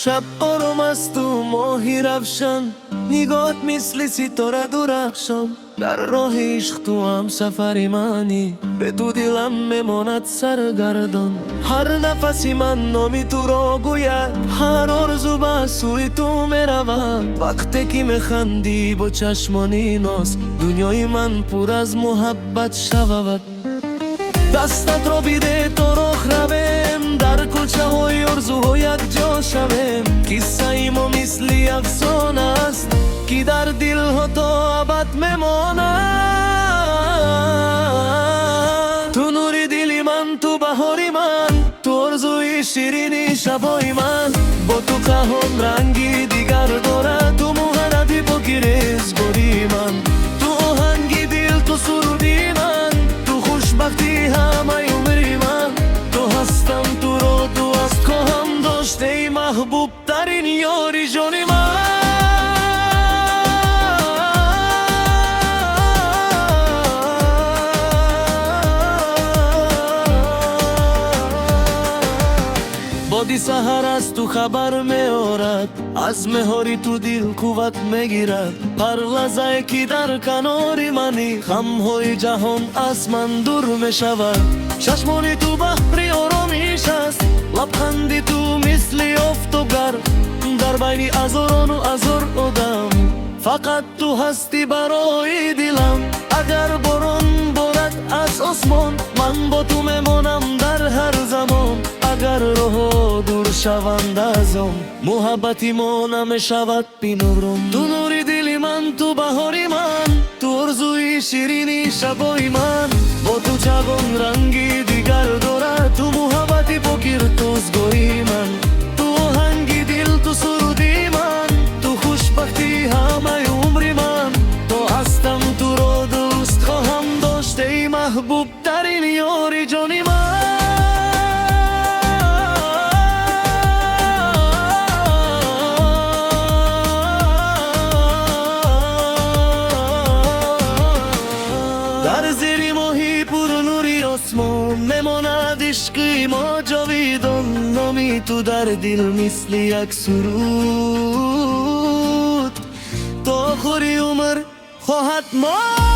شب آرام است و ماهی روشن، نگات مثل ستاره درخشان. در راه عشق تو هم سفری منی، به تو دلم میماند سرگردان. هر نفسی من نامی تو را گوید، هر آرزو به سوی تو میرود. وقتی که میخندی با چشمانی ناز، دنیای من پر از محبت شود. دستت را بیده تا راه رویم، در کوچه های آرزوها یک جا شویم. قصه ما مثل افسانه است که در دل ها تا ابد میماند. تو نور دلی من، تو بهاری من، تو آرزوی شیرین شبای من. با تو کهان رنگی دیگر دارد، تو مهربی با گریزگاری من. تو آهنگی دل، تو سرودی من، تو خوشبختی همه عمری من. تو هستم، تو را تو است خواهم داشت، ای محبوب ترین یاری جانی من. بادی سحر از تو خبر میارد، از مهاری تو دل قوت میگیرد. هر لحظه که در کناری منی، غمهای جهان از من دور میشود. چشمانی تو بحری آرامیش است، لبخندی تو مثل آفتابگر. در بین هزاران و هزار آدم، فقط تو هستی برای دلم. اگر باران بارد از آسمان، من با تو میمانم در هر زمان. اگر راه دور شوند ازم، محبتی ما نمیشود بینورم. تو نوری دلی من، تو بهاری من، تو آرزوی شیرینی شبای من. با تو جوان رنگی دیگر دارد، تو محبتی بگیر توزگاری من. تو آهنگی دل، تو سرودی من، تو خوشبختی همه عمری من. تو هستم، تو را دوست خواهم داشت، ای محبوب ترین یاری جانی من. در زیر ماهی پر نوری آسمان، میماند عشقی ما جاویدان. نامی تو در دل مثل یک سرود، تا آخر عمر خواهد ماند.